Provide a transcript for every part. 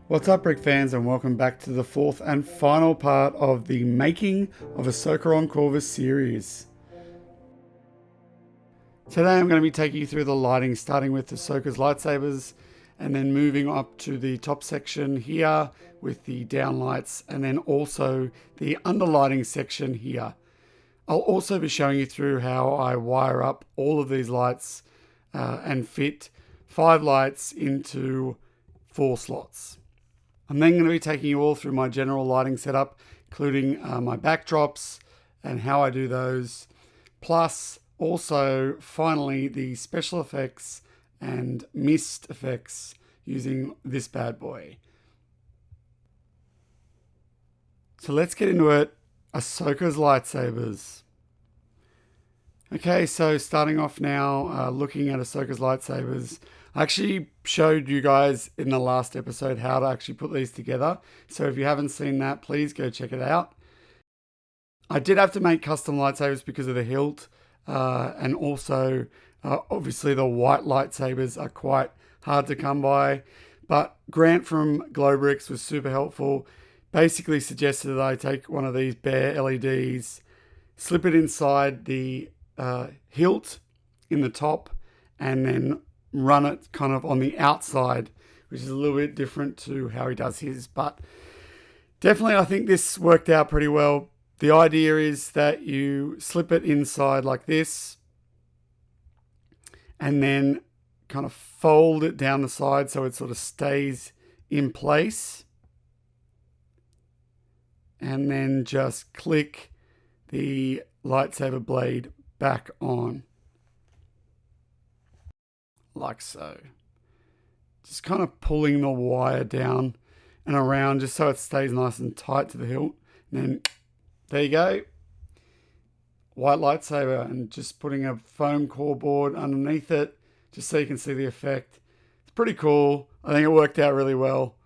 What's up, Brick fans, and welcome back to the fourth and final part of the Making of Ahsoka on Corvus series. Today I'm going to be taking you through the lighting, starting with Ahsoka's lightsabers, and then moving up to the top section here with the downlights, and then also the underlighting section here. I'll also be showing you through how I wire up all of these lights and fit 5 lights into 4 slots. I'm then going to be taking you all through my general lighting setup, including my backdrops and how I do those, plus also finally the special effects and mist effects using this bad boy. So let's get into it. Ahsoka's lightsabers. Okay, so starting off now, looking at Ahsoka's lightsabers. I actually showed you guys in the last episode how to actually put these together. So if you haven't seen that, please go check it out. I did have to make custom lightsabers because of the hilt. And also, obviously the white lightsabers are quite hard to come by. But Grant from Glowbricks was super helpful. Basically suggested that I take one of these bare LEDs, slip it inside the hilt in the top, and then run it kind of on the outside, which is a little bit different to how he does his. But definitely I think this worked out pretty well. The idea is that you slip it inside like this and then kind of fold it down the side so it sort of stays in place, and then just click the lightsaber blade back on like so. Just kind of pulling the wire down and around just so it stays nice and tight to the hilt. And then there you go. White lightsaber, and just putting a foam core board underneath it just so you can see the effect. It's pretty cool. I think it worked out really well.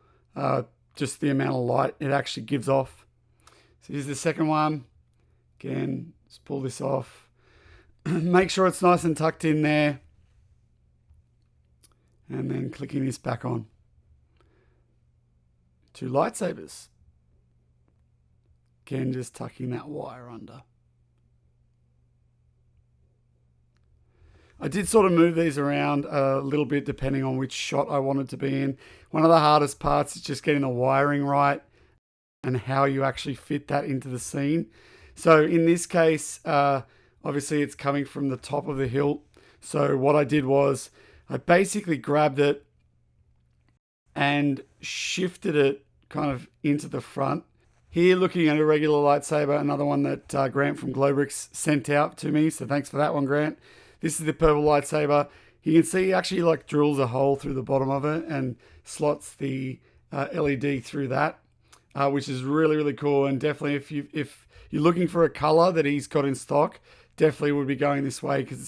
Just the amount of light it actually gives off. So here's the second one. Again, just pull this off. Make sure it's nice and tucked in there. And then clicking this back on. 2 lightsabers. Again, just tucking that wire under. I did sort of move these around a little bit depending on which shot I wanted to be in. One of the hardest parts is just getting the wiring right and how you actually fit that into the scene. So in this case, obviously it's coming from the top of the hilt. So what I did was I basically grabbed it and shifted it kind of into the front. Here, looking at a regular lightsaber, another one that Grant from Glowbricks sent out to me. So thanks for that one, Grant. This is the purple lightsaber. You can see he actually like drills a hole through the bottom of it and slots the LED through that, which is really, really cool. And definitely if you're looking for a color that he's got in stock, definitely would be going this way because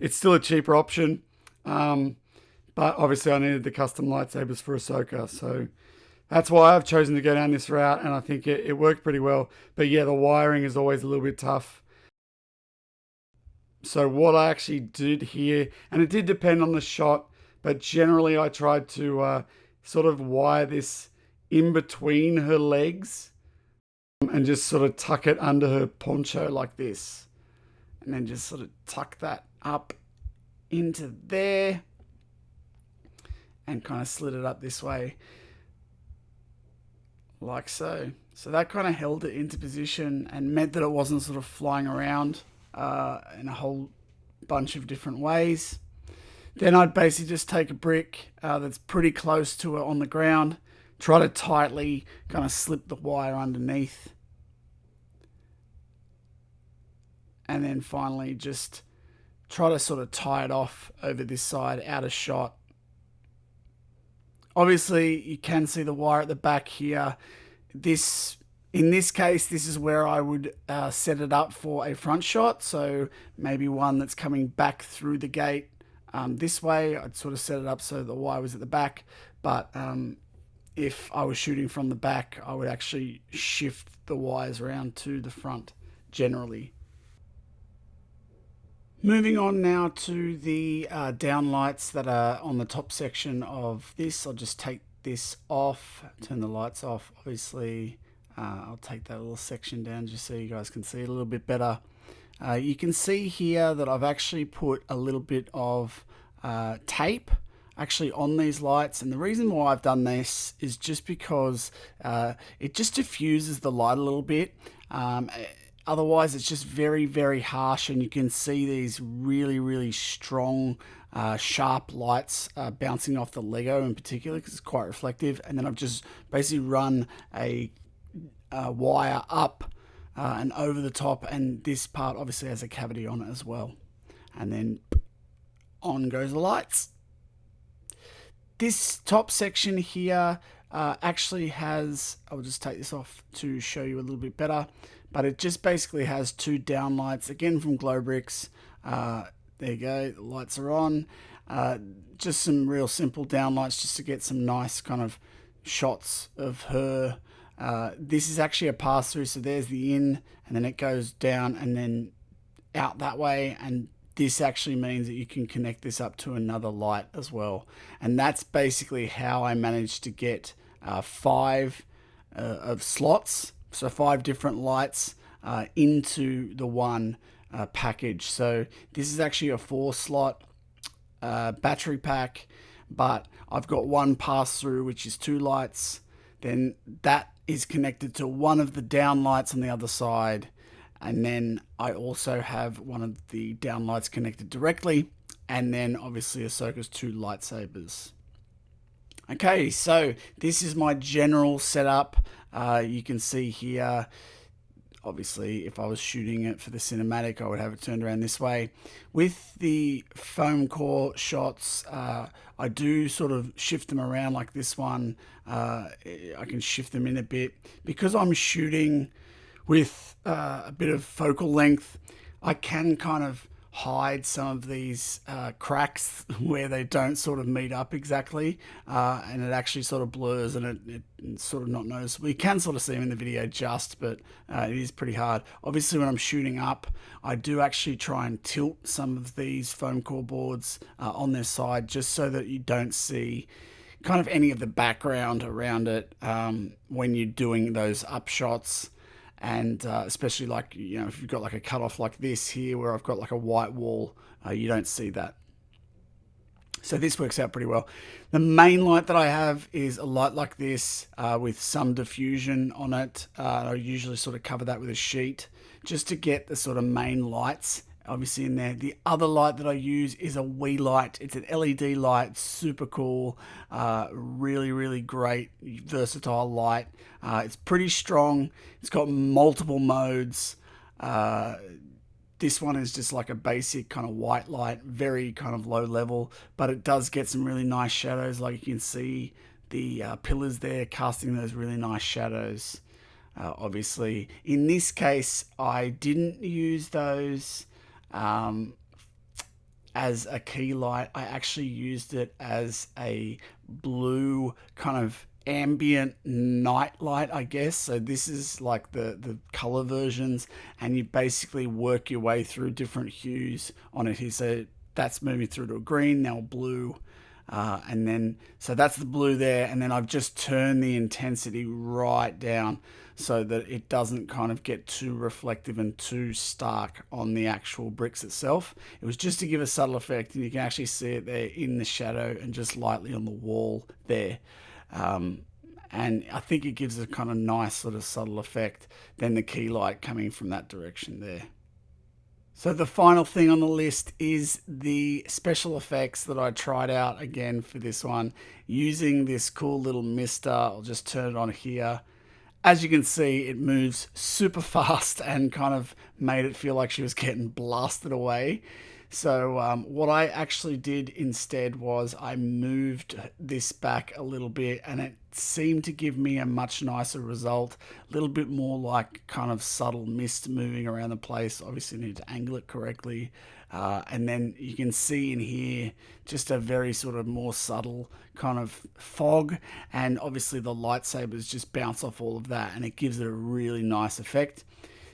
it's still a cheaper option. But obviously I needed the custom lightsabers for Ahsoka, so that's why I've chosen to go down this route, and I think it worked pretty well. But yeah, the wiring is always a little bit tough. So what I actually did here, and it did depend on the shot, but generally I tried to sort of wire this in between her legs and just sort of tuck it under her poncho like this, and then just sort of tuck that up into there and kind of slid it up this way like so. So that kind of held it into position and meant that it wasn't sort of flying around in a whole bunch of different ways. Then I'd basically just take a brick that's pretty close to it on the ground, try to tightly kind of slip the wire underneath, and then finally just try to sort of tie it off over this side out of shot. Obviously, you can see the wire at the back here. In this case, this is where I would set it up for a front shot. So maybe one that's coming back through the gate this way. I'd sort of set it up so the wire was at the back. But if I was shooting from the back, I would actually shift the wires around to the front generally. Moving on now to the downlights that are on the top section of this. I'll just take this off, turn the lights off, obviously. I'll take that little section down just so you guys can see it a little bit better. You can see here that I've actually put a little bit of tape actually on these lights, and the reason why I've done this is just because it just diffuses the light a little bit. Otherwise it's just very harsh, and you can see these really strong sharp lights bouncing off the Lego in particular, because it's quite reflective. And then I've just basically run a wire up and over the top, and this part obviously has a cavity on it as well, and then on goes the lights. This top section here actually has, I'll just take this off to show you a little bit better, but it just basically has two down lights, again from Glow Bricks. There you go, the lights are on. Just some real simple down lights just to get some nice kind of shots of her. This is actually a pass through, so there's the in, and then it goes down and then out that way, and this actually means that you can connect this up to another light as well. And that's basically how I managed to get 5 of slots, so 5 different lights into the one package. So this is actually a 4 slot battery pack, but I've got one pass through which is 2 lights, then that is connected to one of the down lights on the other side, and then I also have one of the down lights connected directly, and then obviously Ahsoka's 2 lightsabers. Okay, so this is my general setup. You can see here, obviously if I was shooting it for the cinematic, I would have it turned around this way. With the foam core shots, I do sort of shift them around like this one. I can shift them in a bit. Because I'm shooting with a bit of focal length, I can kind of hide some of these cracks where they don't sort of meet up exactly, and it actually sort of blurs, and it's sort of not noticeable. You can sort of see them in the video but it is pretty hard. Obviously when I'm shooting up, I do actually try and tilt some of these foam core boards on their side, just so that you don't see kind of any of the background around it when you're doing those up shots. And especially like, you know, if you've got like a cutoff like this here where I've got like a white wall, you don't see that. So this works out pretty well. The main light that I have is a light like this with some diffusion on it. I usually sort of cover that with a sheet just to get the sort of main lights obviously in there. The other light that I use is a Wii light. It's an LED light, super cool, really great, versatile light. It's pretty strong. It's got multiple modes. This one is just like a basic kind of white light, very kind of low level, but it does get some really nice shadows. Like you can see the pillars there casting those really nice shadows. Obviously, in this case, I didn't use those as a key light. I actually used it as a blue kind of ambient night light, I guess. So this is like the color versions, and you basically work your way through different hues on it here. So that's moving through to a green, now blue, and then so that's the blue there, and then I've just turned the intensity right down so that it doesn't kind of get too reflective and too stark on the actual bricks itself. It was just to give a subtle effect, and you can actually see it there in the shadow and just lightly on the wall there. And I think it gives a kind of nice sort of subtle effect, then the key light coming from that direction there. So the final thing on the list is the special effects that I tried out again for this one, using this cool little mister. I'll just turn it on here. As you can see, it moves super fast and kind of made it feel like she was getting blasted away. So what I actually did instead was I moved this back a little bit, and it seemed to give me a much nicer result. A little bit more like kind of subtle mist moving around the place. Obviously you need to angle it correctly. And then you can see in here just a very sort of more subtle kind of fog, and obviously the lightsabers just bounce off all of that, and it gives it a really nice effect.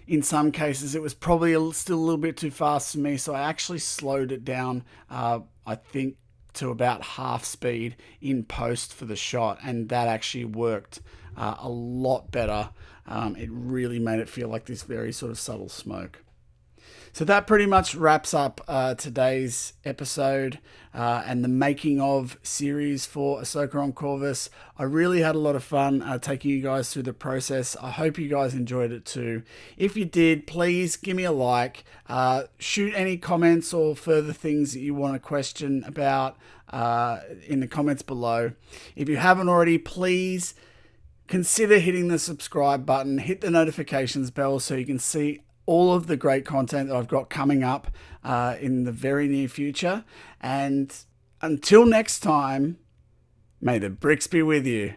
In some cases, it was probably still a little bit too fast for me, so I actually slowed it down, I think to about half speed in post for the shot, and that actually worked a lot better. It really made it feel like this very sort of subtle smoke. So that pretty much wraps up today's episode and the making of series for Ahsoka on Corvus. I really had a lot of fun taking you guys through the process. I hope you guys enjoyed it too. If you did, please give me a like. Shoot any comments or further things that you want to question about in the comments below. If you haven't already, please consider hitting the subscribe button, hit the notifications bell so you can see all of the great content that I've got coming up in the very near future. And until next time, may the bricks be with you.